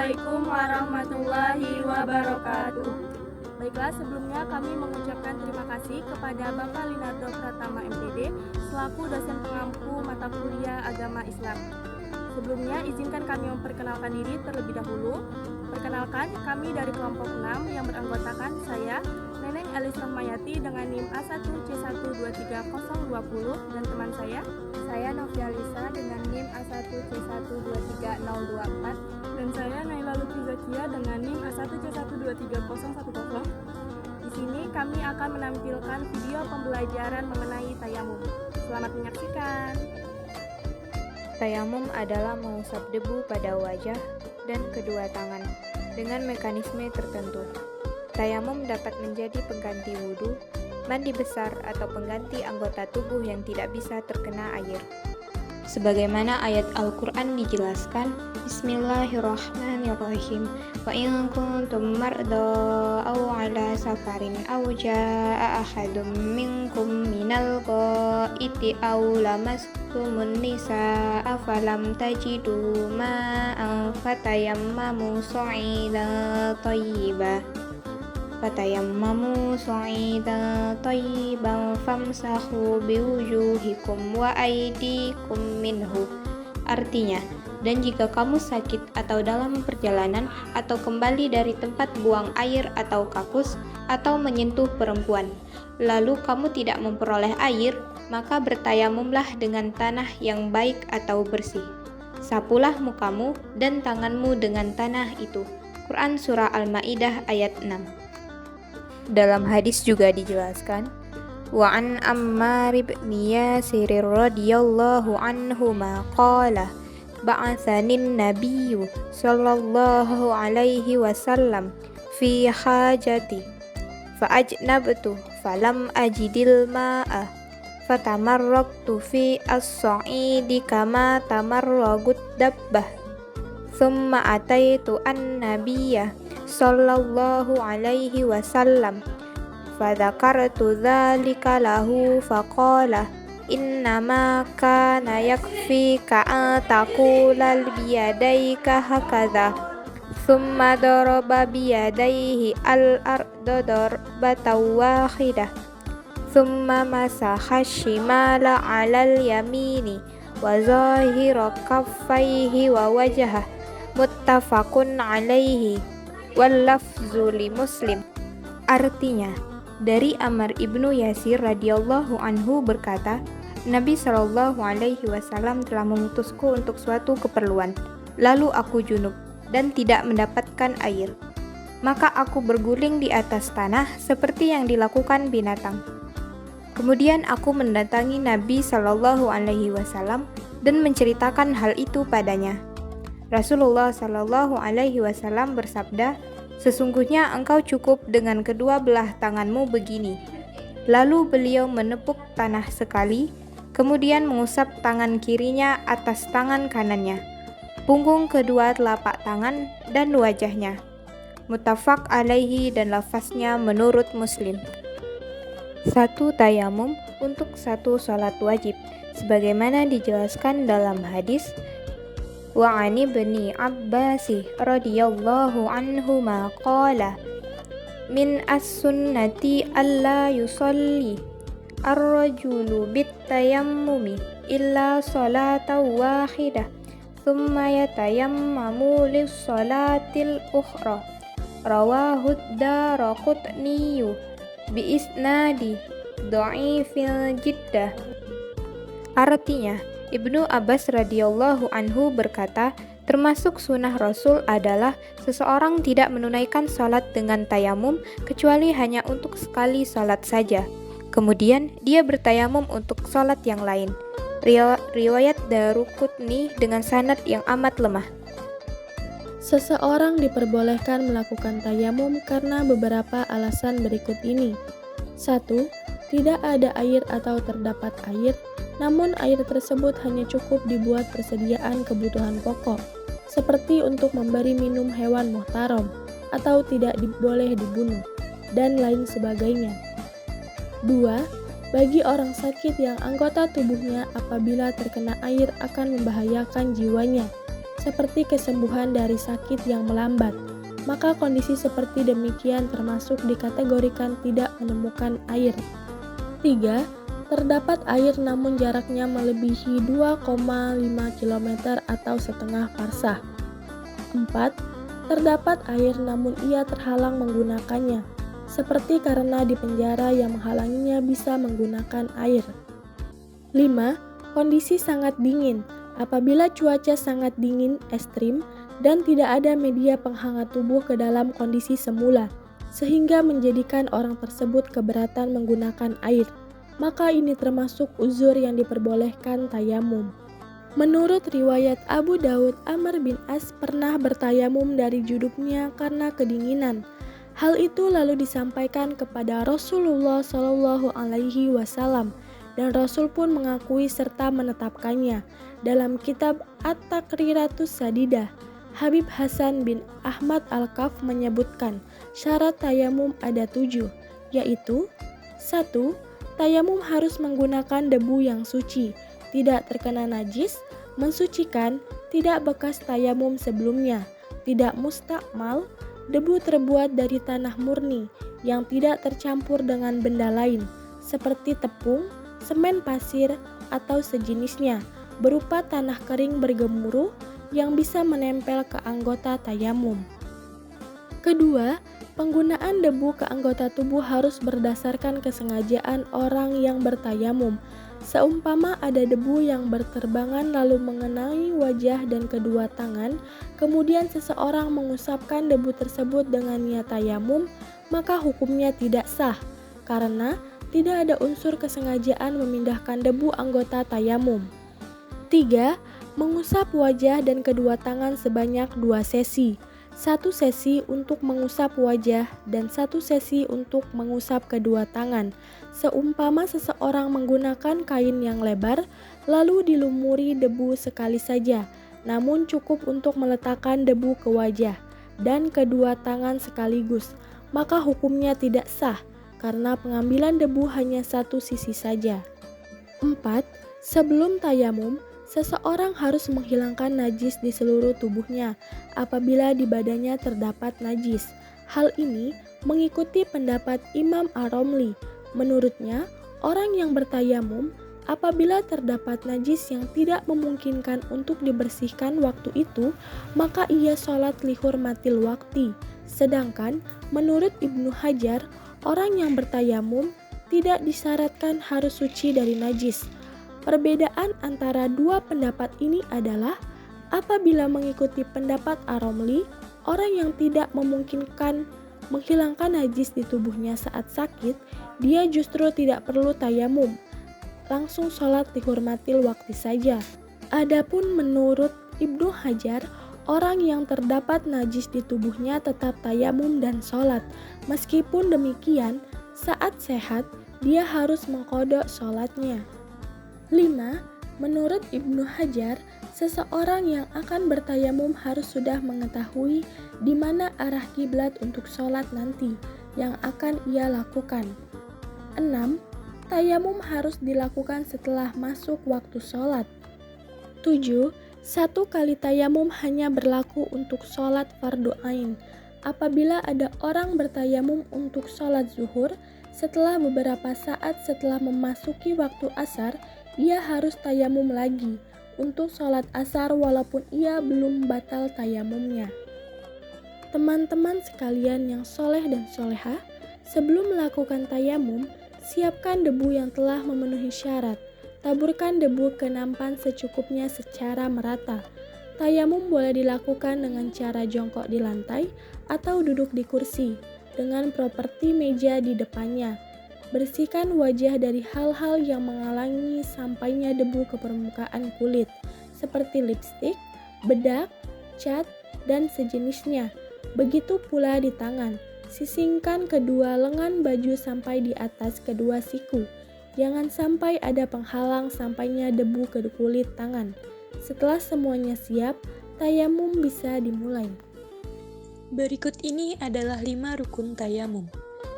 Assalamualaikum warahmatullahi wabarakatuh. Baiklah, sebelumnya kami mengucapkan terima kasih kepada Bapak Linardo Pratama MPD selaku dosen pengampu mata kuliah Agama Islam. Sebelumnya izinkan kami memperkenalkan diri terlebih dahulu. Perkenalkan, kami dari kelompok 6 yang beranggotakan saya, Neneng Elis Rahmayati dengan NIM A1C123020 dan teman saya Novialisa dengan NIM A1C123024 dan saya Naila Lutfi Zakia dengan NIM A1C123010. Di sini kami akan menampilkan video pembelajaran mengenai tayamum. Selamat menyaksikan. Tayamum adalah mengusap debu pada wajah dan kedua tangan dengan mekanisme tertentu. Tayamum dapat menjadi pengganti wudhu, mandi besar, atau pengganti anggota tubuh yang tidak bisa terkena air. Sebagaimana ayat Al-Quran dijelaskan, Bismillahirrahmanirrahim. Wa in kuntum marda aw ala safarin aw jaa ahadum minkum minal ghaiti aw lamastumun nisaa falam tajidu ma'an fatayammamu sa'idan thayyiban famsahu biwujuhikum wa aydikum minhu. Artinya, dan jika kamu sakit atau dalam perjalanan atau kembali dari tempat buang air atau kakus atau menyentuh perempuan, lalu kamu tidak memperoleh air, maka bertayamumlah dengan tanah yang baik atau bersih. Sapulah mukamu dan tanganmu dengan tanah itu. Quran Surah Al-Ma'idah ayat 6. Dalam hadis juga dijelaskan, wa an Ammar bin Yasir radhiyallahu anhu qala ba'athanin nabiyyu sallallahu alaihi wasallam fi hajati fa ajnabtu falam ajidil ma'a fatamarraktu fi as-sa'idi kama tamarragut dabbah thumma ataitu an-nabiyya sallallahu alaihi wasallam fadzakartu dzalika lahu faqala innama kana yakfika an taqula biyadayka hakadha thumma daraba biyadayhi al-arda darbatan wahidah thumma masaha shimala 'alal yamini wa zahira kaffaihi wa wajhah muttafaqun 'alaihi wal lafzu li Muslim. Artinya, dari Ammar ibnu Yasir radhiyallahu anhu berkata, Nabi Shallallahu alaihi wasallam telah mengutusku untuk suatu keperluan. Lalu aku junub dan tidak mendapatkan air. Maka aku berguling di atas tanah seperti yang dilakukan binatang. Kemudian aku mendatangi Nabi Shallallahu alaihi wasallam dan menceritakan hal itu padanya. Rasulullah Shallallahu alaihi wasallam bersabda, sesungguhnya engkau cukup dengan kedua belah tanganmu begini. Lalu beliau menepuk tanah sekali, kemudian mengusap tangan kirinya atas tangan kanannya, punggung kedua telapak tangan dan wajahnya. Muttafaq alaihi dan lafaznya menurut Muslim. Satu tayamum untuk satu salat wajib, sebagaimana dijelaskan dalam hadis wa ani bani Abbas radhiyallahu anhuma qala min as-sunnati alla yusalli ar-rajulu bit-tayammumi illa salatan wahidah thumma yatayammamu lis-salatil ukhra rawahu ad-Daraqutni bi isnadi dha'ifil jiddah. Artinya, Ibnu Abbas radhiyallahu anhu berkata, termasuk sunnah Rasul adalah seseorang tidak menunaikan salat dengan tayamum kecuali hanya untuk sekali salat saja. Kemudian dia bertayamum untuk salat yang lain. Riwayat Daraqutni dengan sanad yang amat lemah. Seseorang diperbolehkan melakukan tayamum karena beberapa alasan berikut ini. 1. Tidak ada air atau terdapat air, namun air tersebut hanya cukup dibuat persediaan kebutuhan pokok, seperti untuk memberi minum hewan muhtaram, atau tidak boleh dibunuh, dan lain sebagainya. 2. Bagi orang sakit yang anggota tubuhnya apabila terkena air akan membahayakan jiwanya, seperti kesembuhan dari sakit yang melambat. Maka kondisi seperti demikian termasuk dikategorikan tidak menemukan air. 3. Terdapat air namun jaraknya melebihi 2,5 km atau setengah parsah. 4. Terdapat air namun ia terhalang menggunakannya, seperti karena di penjara yang menghalanginya bisa menggunakan air. 5. Kondisi sangat dingin. Apabila cuaca sangat dingin, ekstrim, dan tidak ada media penghangat tubuh ke dalam kondisi semula, sehingga menjadikan orang tersebut keberatan menggunakan air, maka ini termasuk uzur yang diperbolehkan tayamum. Menurut riwayat Abu Daud, Amr bin As pernah bertayamum dari junubnya karena kedinginan. Hal itu lalu disampaikan kepada Rasulullah Shallallahu Alaihi Wasallam, dan Rasul pun mengakui serta menetapkannya. Dalam kitab At-Takriratus Sadidah, Habib Hasan bin Ahmad Al-Kaf menyebutkan syarat tayamum ada 7, yaitu 1. Tayamum harus menggunakan debu yang suci, tidak terkena najis, mensucikan, tidak bekas tayamum sebelumnya, tidak mustakmal, debu terbuat dari tanah murni yang tidak tercampur dengan benda lain, seperti tepung, semen pasir, atau sejenisnya, berupa tanah kering bergemuruh yang bisa menempel ke anggota tayamum. Kedua, penggunaan debu ke anggota tubuh harus berdasarkan kesengajaan orang yang bertayamum. Seumpama ada debu yang berterbangan lalu mengenai wajah dan kedua tangan, kemudian seseorang mengusapkan debu tersebut dengan niat tayamum, maka hukumnya tidak sah, karena tidak ada unsur kesengajaan memindahkan debu anggota tayamum. 3. Mengusap wajah dan kedua tangan sebanyak 2 sesi. 1 sesi untuk mengusap wajah dan 1 sesi untuk mengusap kedua tangan. Seumpama seseorang menggunakan kain yang lebar, lalu dilumuri debu sekali saja, namun cukup untuk meletakkan debu ke wajah dan kedua tangan sekaligus, maka hukumnya tidak sah, karena pengambilan debu hanya 1 sisi saja. 4. Sebelum tayamum, seseorang harus menghilangkan najis di seluruh tubuhnya apabila di badannya terdapat najis. Hal ini mengikuti pendapat Imam Ar-Romli. Menurutnya, orang yang bertayamum apabila terdapat najis yang tidak memungkinkan untuk dibersihkan waktu itu, maka ia sholat lihurmatil wakti. Sedangkan menurut Ibnu Hajar, orang yang bertayamum tidak disyaratkan harus suci dari najis. Perbedaan antara dua pendapat ini adalah apabila mengikuti pendapat Ar-Romli, orang yang tidak memungkinkan menghilangkan najis di tubuhnya saat sakit, dia justru tidak perlu tayamum, langsung sholat dihormatil waktu saja. Adapun menurut Ibnu Hajar, orang yang terdapat najis di tubuhnya tetap tayamum dan sholat. Meskipun demikian, saat sehat, dia harus mengqadha sholatnya. 5. Menurut Ibnu Hajar, seseorang yang akan bertayamum harus sudah mengetahui di mana arah kiblat untuk sholat nanti yang akan ia lakukan. 6. Tayamum harus dilakukan setelah masuk waktu sholat. 7. 1 kali tayamum hanya berlaku untuk sholat fardu ain. Apabila ada orang bertayamum untuk sholat zuhur, setelah beberapa saat setelah memasuki waktu asar, ia harus tayamum lagi untuk sholat asar walaupun ia belum batal tayamumnya. Teman-teman sekalian yang soleh dan solehah, sebelum melakukan tayamum, siapkan debu yang telah memenuhi syarat. Taburkan debu ke nampan secukupnya secara merata. Tayamum boleh dilakukan dengan cara jongkok di lantai atau duduk di kursi dengan properti meja di depannya. Bersihkan wajah dari hal-hal yang menghalangi sampainya debu ke permukaan kulit, seperti lipstik, bedak, cat, dan sejenisnya. Begitu pula di tangan. Sisingkan kedua lengan baju sampai di atas kedua siku. Jangan sampai ada penghalang sampainya debu ke kulit tangan. Setelah semuanya siap, tayamum bisa dimulai. Berikut ini adalah 5 rukun tayamum.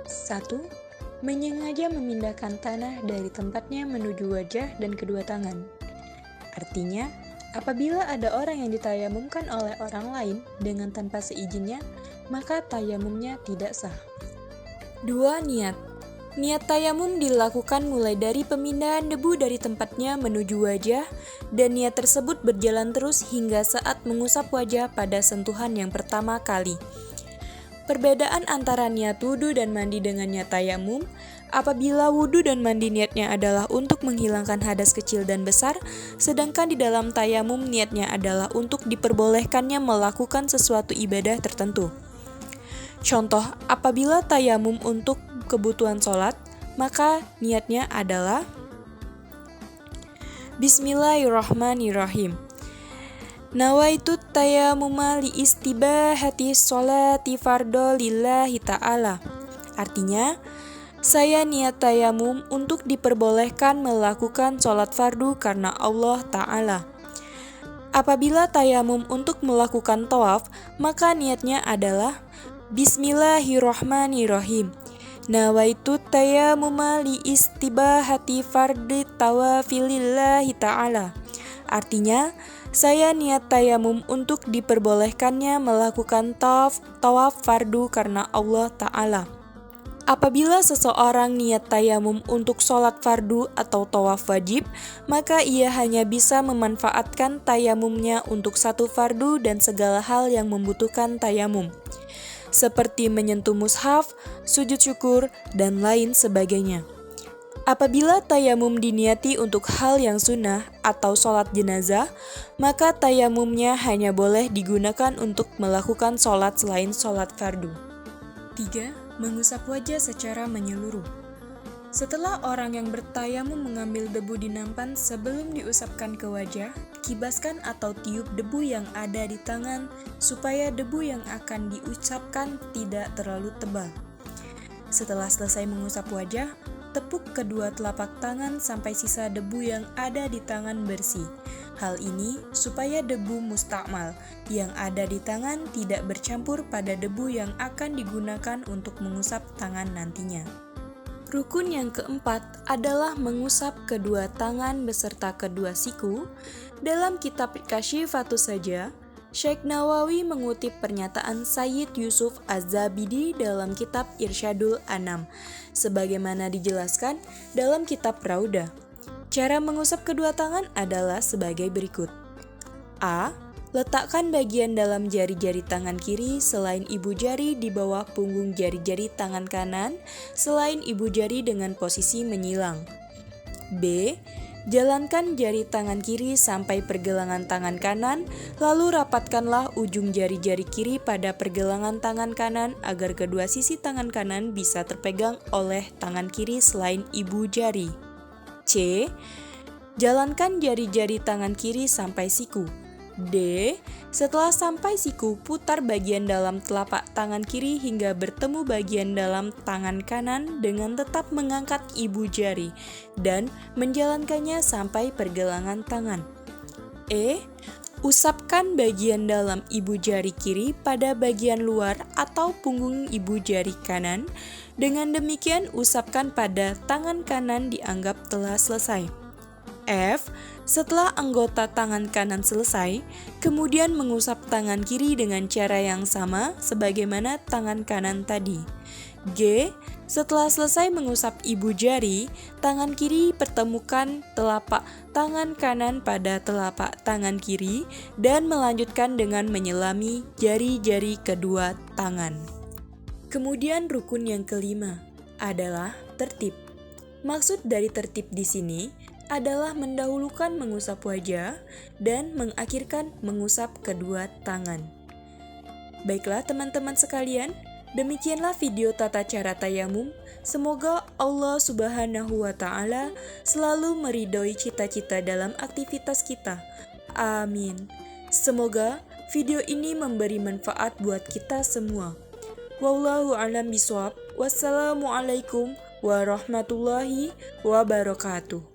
1. Menyengaja memindahkan tanah dari tempatnya menuju wajah dan kedua tangan. Artinya, Apabila ada orang yang ditayamumkan oleh orang lain dengan tanpa seizinnya, maka tayamumnya tidak sah. 2. Niat. Niat tayamum dilakukan mulai dari pemindahan debu dari tempatnya menuju wajah, dan niat tersebut berjalan terus hingga saat mengusap wajah pada sentuhan yang pertama kali. Perbedaan antara niat wudhu dan mandi dengan niat tayamum, apabila wudhu dan mandi niatnya adalah untuk menghilangkan hadas kecil dan besar, sedangkan di dalam tayamum niatnya adalah untuk diperbolehkannya melakukan sesuatu ibadah tertentu. Contoh, apabila tayamum untuk kebutuhan sholat, maka niatnya adalah Bismillahirrahmanirrahim. Nawaitu tayamuma li istibahati sholati fardho lillahi ta'ala. Artinya, saya niat tayamum untuk diperbolehkan melakukan sholat fardu karena Allah Ta'ala. Apabila tayamum untuk melakukan tawaf, maka niatnya adalah Bismillahirrahmanirrahim. Nawaitu tayamuma li istibahati fardhi tawafi lillahi ta'ala. Artinya, saya niat tayamum untuk diperbolehkannya melakukan tawaf fardu karena Allah Ta'ala. Apabila seseorang niat tayamum untuk sholat fardu atau tawaf wajib, maka ia hanya bisa memanfaatkan tayamumnya untuk satu fardu dan segala hal yang membutuhkan tayamum, seperti menyentuh mushaf, sujud syukur, dan lain sebagainya. Apabila tayamum diniati untuk hal yang sunnah atau sholat jenazah, maka tayamumnya hanya boleh digunakan untuk melakukan sholat selain sholat fardu. 3. Mengusap wajah secara menyeluruh. Setelah orang yang bertayamum mengambil debu di nampan sebelum diusapkan ke wajah, kibaskan atau tiup debu yang ada di tangan supaya debu yang akan diusapkan tidak terlalu tebal. Setelah selesai mengusap wajah, tepuk kedua telapak tangan sampai sisa debu yang ada di tangan bersih. Hal ini supaya debu mustakmal yang ada di tangan tidak bercampur pada debu yang akan digunakan untuk mengusap tangan nantinya. Rukun yang keempat adalah mengusap kedua tangan beserta kedua siku. Dalam kitab Kasyifatus Saja, Syekh Nawawi mengutip pernyataan Sayyid Yusuf Az-Zabidi dalam kitab Irsyadul Anam, sebagaimana dijelaskan dalam kitab Raudah. Cara mengusap kedua tangan adalah sebagai berikut. A. Letakkan bagian dalam jari-jari tangan kiri selain ibu jari di bawah punggung jari-jari tangan kanan selain ibu jari dengan posisi menyilang. B. Jalankan jari tangan kiri sampai pergelangan tangan kanan, lalu rapatkanlah ujung jari-jari kiri pada pergelangan tangan kanan agar kedua sisi tangan kanan bisa terpegang oleh tangan kiri selain ibu jari. C. Jalankan jari-jari tangan kiri sampai siku. D. Setelah sampai siku, putar bagian dalam telapak tangan kiri hingga bertemu bagian dalam tangan kanan dengan tetap mengangkat ibu jari dan menjalankannya sampai pergelangan tangan. E. Usapkan bagian dalam ibu jari kiri pada bagian luar atau punggung ibu jari kanan. Dengan demikian, usapkan pada tangan kanan dianggap telah selesai. F. Setelah anggota tangan kanan selesai, kemudian mengusap tangan kiri dengan cara yang sama sebagaimana tangan kanan tadi. G. Setelah selesai mengusap ibu jari, tangan kiri pertemukan telapak tangan kanan pada telapak tangan kiri dan melanjutkan dengan menyelami jari-jari kedua tangan. Kemudian rukun yang kelima adalah tertib. Maksud dari tertib di sini adalah mendahulukan mengusap wajah dan mengakhirkan mengusap kedua tangan. Baiklah teman-teman sekalian, demikianlah video tata cara tayamum. Semoga Allah Subhanahu wa Ta'ala selalu meridhoi cita-cita dalam aktivitas kita. Amin. Semoga video ini memberi manfaat buat kita semua. Wallahu a'lam bishawab. Wassalamualaikum warahmatullahi wabarakatuh.